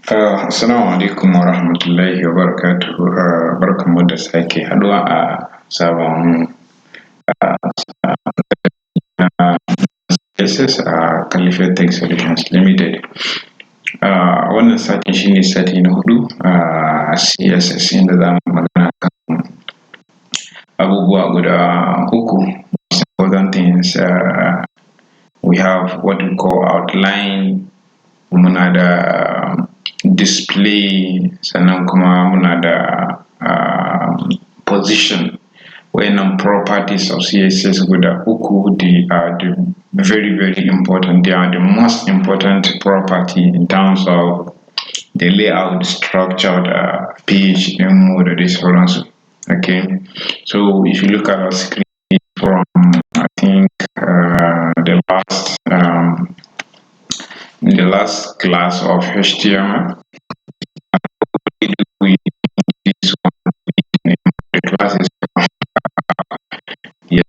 Assalamu alaikum wa rahmatullahi wa barakatuhu. Barkanmu da sake haduwa a sabon SS a Caliphate Tech Solutions Limited. Wannan satin shine sati na hudu a CSS inda za mu magana kan abubuwa guda uku. Most important things, we have what we call outline, muna da display, sannan kuma muna da position. Wayannan properties of CSS guda uku, they are very important. They are the most important property in terms of the layout, structure, the page ɗinmu da dai sauransu. Okay, so if you look at our screen from I think in the last class of HTML, we this one the class is yes,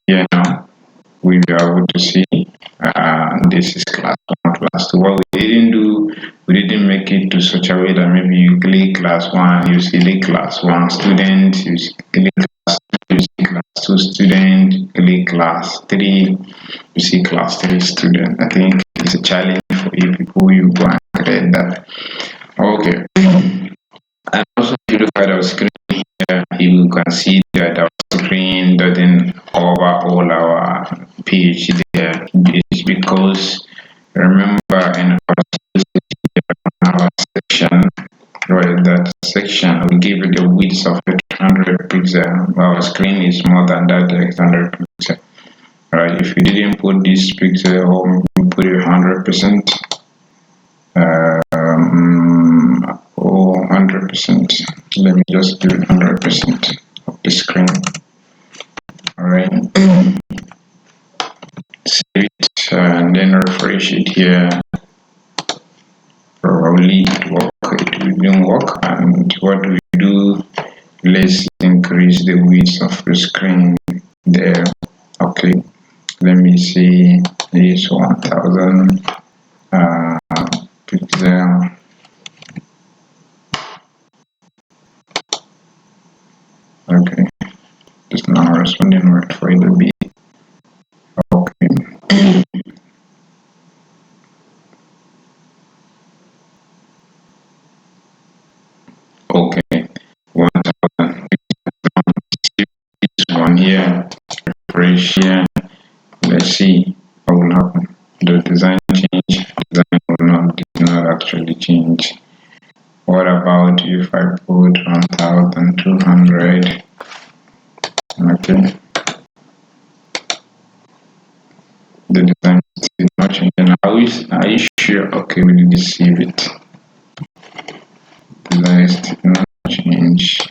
here now we are able to see this is class 1, class 2. What we didn't do, we didn't make it to such a way that maybe you click class 1, you see the class 1 student, you click class 2, you see class 2 student, click class 3, you see class 3 student. I think it's a challenge for you people, you go and create that. Okay, and also if you look at our screen here, you can see that our screen doesn't cover all our page there. It's because remember in our section, right, that section we give it a width of 800 pixels. Our screen is more than that, 800 pixels. Right, if you didn't put this pixel or put it 100%, or 100%, let me just do 100% of the screen. All right, save it and then refresh it here. Probably it didn't work. And what do we do? Let's increase the width of the screen there. Okay, let me see, this 1000 pixel. Okay, it's now responding right for it to be okay. Okay, 1000. This one here, refresh here. Let's see what will happen. The design change? Design will not actually change. What about if I put 1200? Okay, the design is not changing. Are you sure? Okay, we did save it. Design is not change.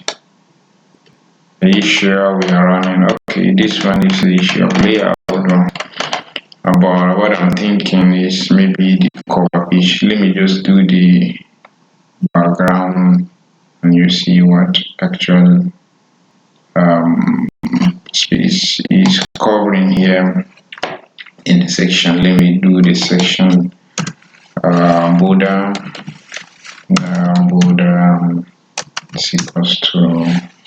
Are you sure we are running? Okay, this one is the issue of layout. But what I'm thinking is maybe the cover page. Let me just do the background and you see what actual space is covering here in the section. Let me do the section border is equals to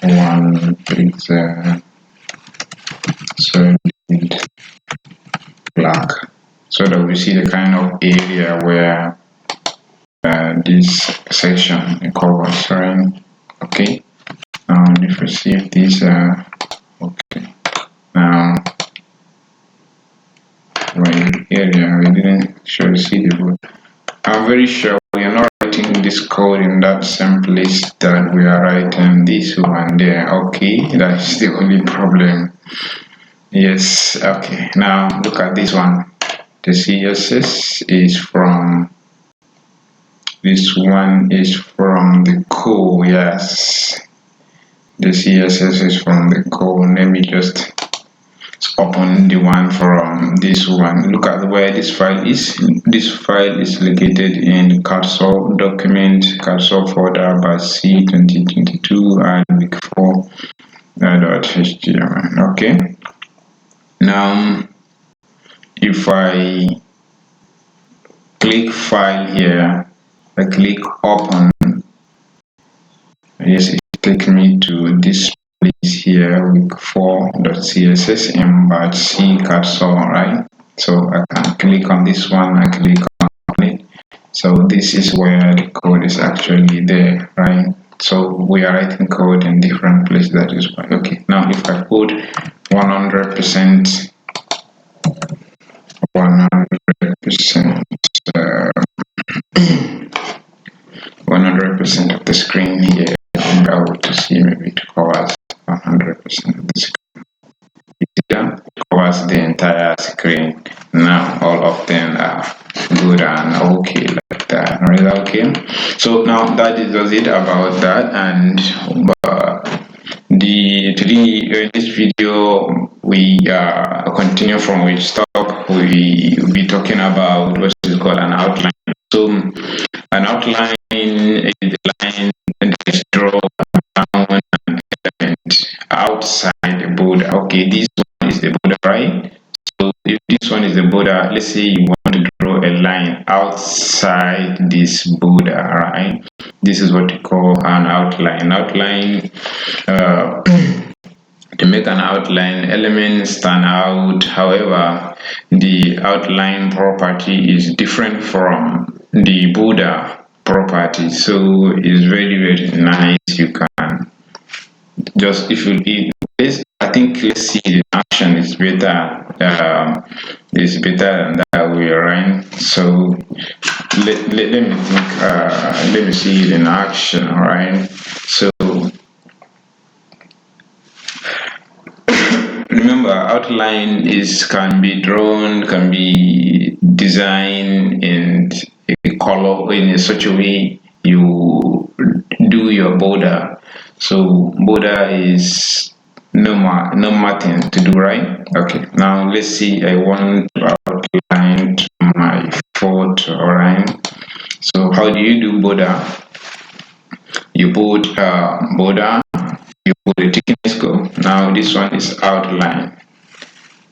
1 pixel solid black, so that we see the kind of area where this section covers, right? Okay, if we save this, okay, now right area we didn't show see the board. I'm very sure we are not writing this code in that same place that we are writing this one there. Okay, that's the only problem. Yes, okay, now look at this one. The CSS is from this one is from the code. Yes, the CSS is from the code. Let me just open the one from this one. Look at where this file is. This file is located in cursor document, cursor folder by C 2022 and week 4 .html. Okay, now if I click file here, I click open. Yes, it take me to this place here, week4.css embed C cursor, right? So I can click on this one, I click on it. So this is where the code is actually there, right? So we are writing code in different places. That is why. Okay, now if I put 100%, 100%, 100% of the screen here, and I want to see maybe it covers 100% of the screen. It covers the entire screen. Now all of them are good and okay like that. Right? Okay. So now that is it about that. And today in this video we continue from which stop. We will be talking about what is called an outline. So an outline is the line that is drawn around an element outside the border. Okay, this one is the border, right? So if this one is the border, let's say you want to draw a line outside this border, right? This is what you call an outline. Outline, to make an outline, elements stand out. However, the outline property is different from the border property. So it's very, very nice. You can just, if you this, I think let's see the action is better. It's better than that way, right? So let me think. Let me see it in action, all right? So remember, outline can be drawn, can be designed in a color in such a way you do your border. So border is normal thing to do, right? Okay. Now let's see. I want to outline my photo, alright? So how do you do border? You put border. You put the thickness go. Now this one is outline.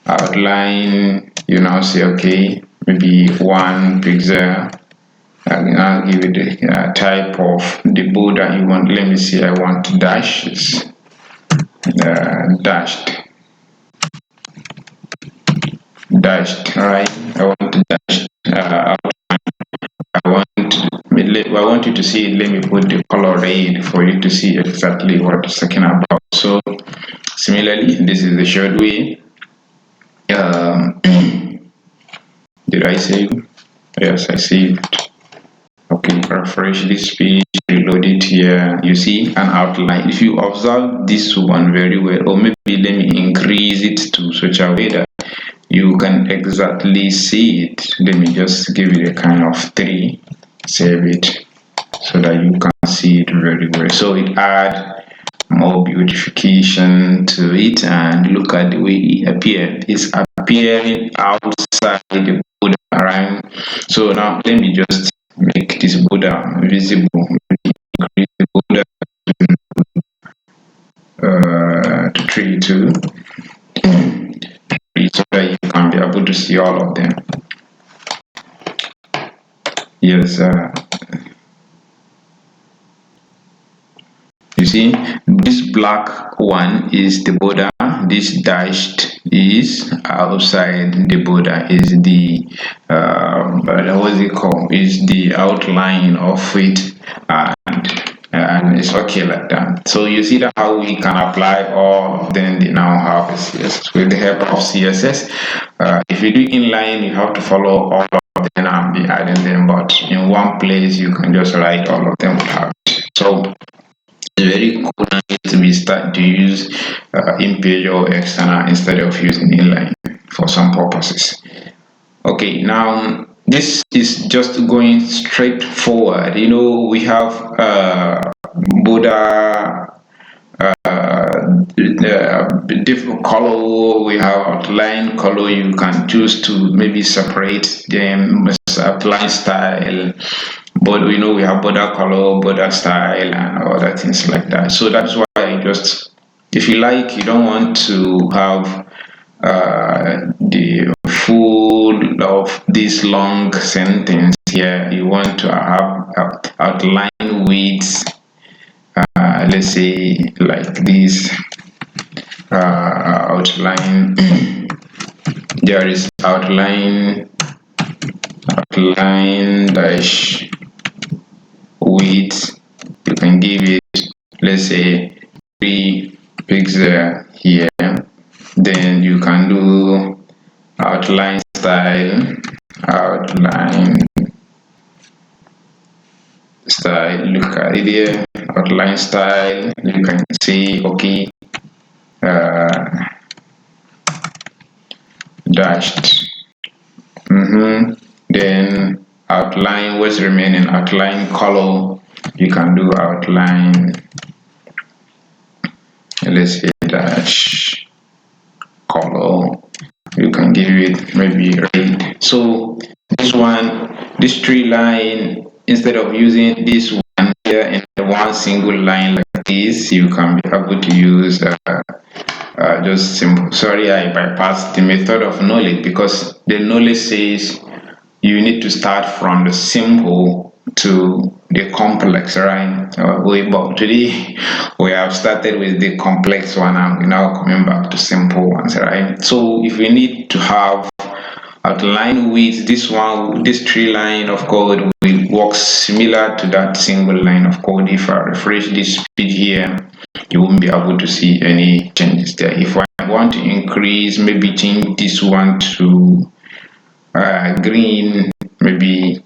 Outline, you now say okay, maybe 1 pixel. I'll give it the type of the border you want. Let me see, I want dashes. Dashed, right? I want to dash. I want you to see. Let me put the color red for you to see exactly what I'm talking about. So similarly, this is the short way. Did I save? Yes, I saved. Okay, refresh this page, reload it here. You see an outline. If you observe this one very well, or maybe let me increase it to such a way that you can exactly see it. Let me just give it a kind of 3, save it, so that you can see it very well. So it add more beautification to it, and look at the way it appeared. It's appearing outside the border, right? So now let me just make this border visible. Increase the border to 32, so that you can be able to see all of them. Yes. You see, this black one is the border, this dashed is outside the border, is the what's it called, is the outline of it, and it's okay like that. So you see that how we can apply all of them. They now have a CSS with the help of CSS. If you do inline, you have to follow all of them and be adding them, but in one place you can just write all of them without. So it's very cool to be start to use in-page or external instead of using inline for some purposes. Okay, now this is just going straight forward. You know, we have border, different color, we have outline color. You can choose to maybe separate them, outline style, but we know we have border color, border style, and other things like that. So that's why I just, if you like, you don't want to have the full of this long sentence, here. You want to have outline width, let's say like this, outline. There is outline dash width. You can give it, let's say, 3 pixel here. Then you can do outline style. Look at it here. Outline style. You can see, okay, dashed. Then outline, what's remaining, outline color. You can do outline, let's say dash color. You can give it maybe red. So this tree line, instead of using this one here in one single line like this, you can be able to use just simple. Sorry, I bypassed the method of knowledge, because the knowledge says you need to start from the simple to the complex, right? But today we have started with the complex one, and we're now coming back to simple ones, right? So if we need to have outline width, this tree line of code will work similar to that single line of code. If I refresh this page here, you won't be able to see any changes there. If I want to increase, maybe change this one to green, maybe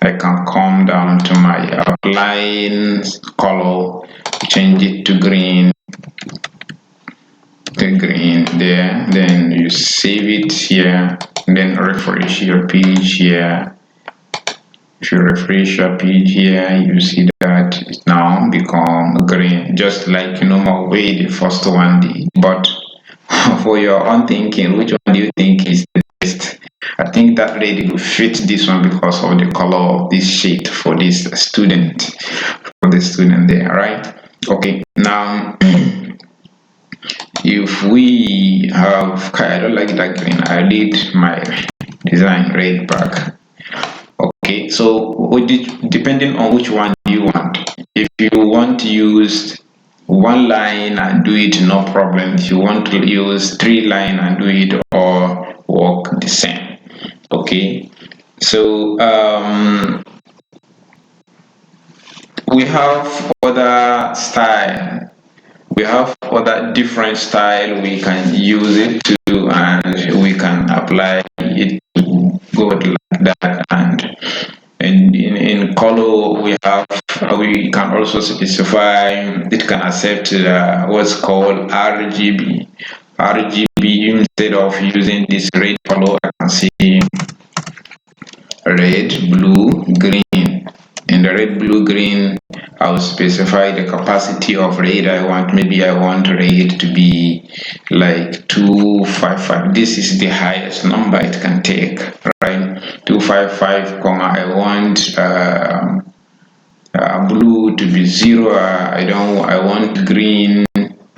I can come down to my outline color, change it to green, there, then you save it here, then refresh your page here. If you refresh your page here, you see that it's now become green, just like normal way the first one did. But for your own thinking, which one do you think is the best? I think that lady will fit this one because of the color of this shade for this student, there, right? Okay, now if we have, I don't like that green, I need my design red back. Okay, so depending on which one you want. If you want to use one line and do it, no problem. If you want to use 3 line and do it, or work the same. Okay, so we have other style. We have other different style we can use it to, and we can apply it to code like that. And in color we can also specify it can accept what's called RGB. Instead of using this red color, I can see red, blue, green. In the red, blue, green, I'll specify the capacity of red I want. Maybe I want red to be like 255. This is the highest number it can take, right? 255, I want blue to be 0. I want green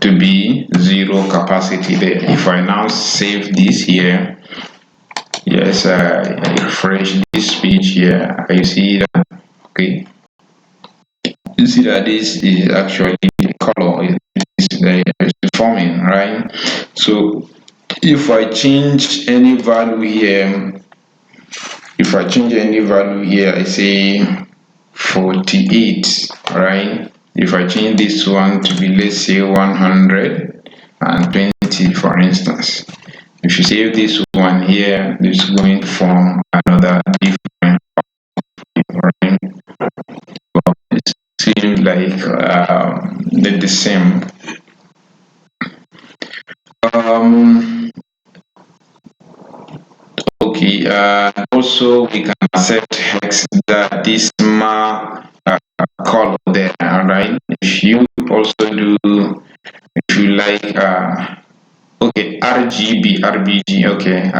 to be 0 capacity there. If I now save this here, yes, I refresh this page here, I see that, okay, you see that this is actually the color is forming, right? So if I change any value here, I say 48, right? If I change this one to be, let's say, 120, for instance. If you save this one here, this is going to form another different, right? Well, it seems like they're the same. Okay, also we can accept hex decimal color there, right? If you also do, if you like, okay, RGB, okay,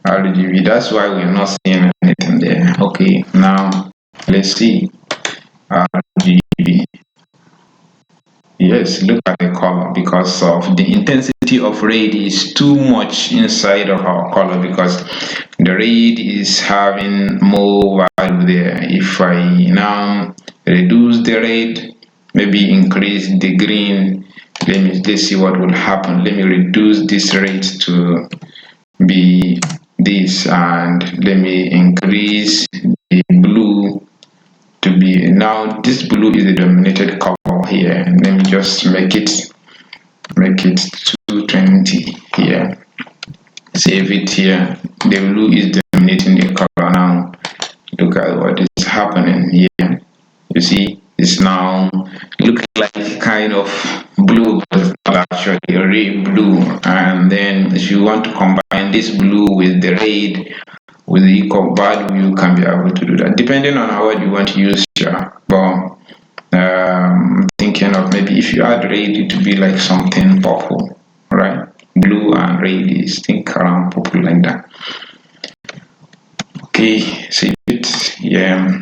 RGB, that's why we're not seeing anything there. Okay, now let's see RGB. Yes, look at the color because of the intensity of red is too much inside of our color because the red is having more value there. If I now reduce the red, maybe increase the green, let's see what will happen. Let me reduce this red to be this, and let me increase the blue to be, now this blue is the dominated color here. Let me just make it 220 here. Save it here. The blue is dominating the color now. Look at what is happening here. You see, it's now looking like kind of blue, but it's not actually red blue. And then if you want to combine this blue with the red with the equal value, you can be able to do that depending on how you want to use your. But thinking of maybe if you add red, it would be like something purple, right? Blue and red is think around purple like that. Okay, see it, yeah,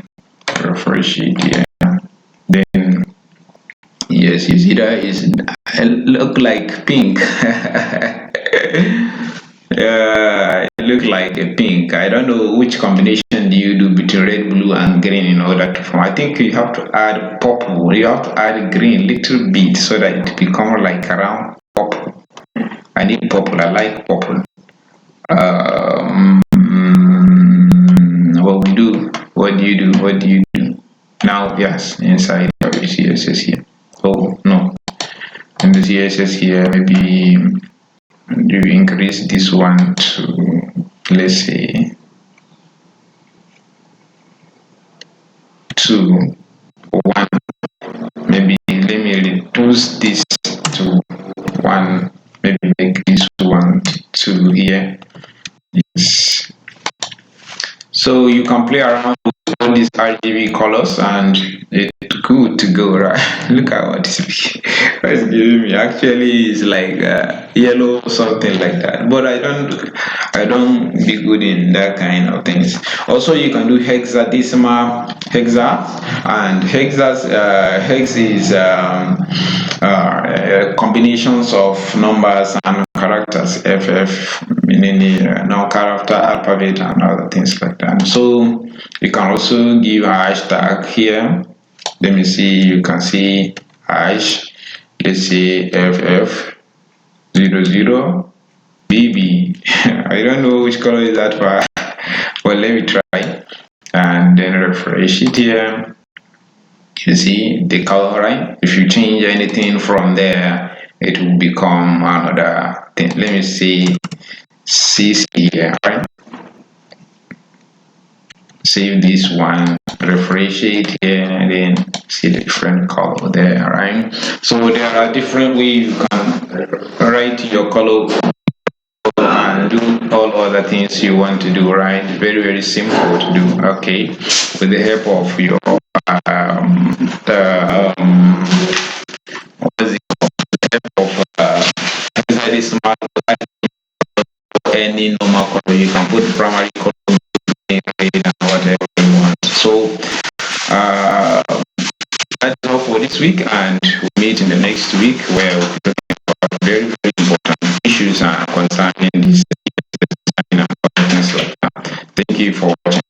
refresh it, yeah. Then yes, you see that is look like pink. Yeah, it look like a pink. I don't know which combination do you do between red, blue, and green in order to form. I think you have to add purple. You have to add green little bit so that it become like around purple. I need purple. I like purple. What we do? What do you do? What do you do? Now, yes, inside of the CSS here. Oh no, in the CSS here, maybe you increase this one to, let's say, 2 1. Maybe let me reduce this to 1. Maybe make this one 2 here. Yes. So you can play around with all these RGB colors and it's good to go, right? Look at what it's giving me. Actually, it's like yellow something like that. But I don't be good in that kind of things. Also, you can do hexadecimal hexa, and hex is combinations of numbers and characters, FF meaning non-character alphabet and other things like that. So you can also give a hashtag here. Let me see, you can see hash, let's say FF00 BB. I don't know which color is that for, but let me try and then refresh it here. You see the color, right? If you change anything from there, it will become another thing. Let me see here, right? Save this one, refresh it here, and then see the different color there, right? So there are different ways you can write your color and do all other things you want to do, right? Very, very simple to do, okay? With the help of your what's it called? Of inside smart, any normal color, you can put primary color in red and whatever you want. So uh, that's all for this week, and we'll meet in the next week where we'll be talking about very, very important issues concerning this and things like that. Thank you for watching.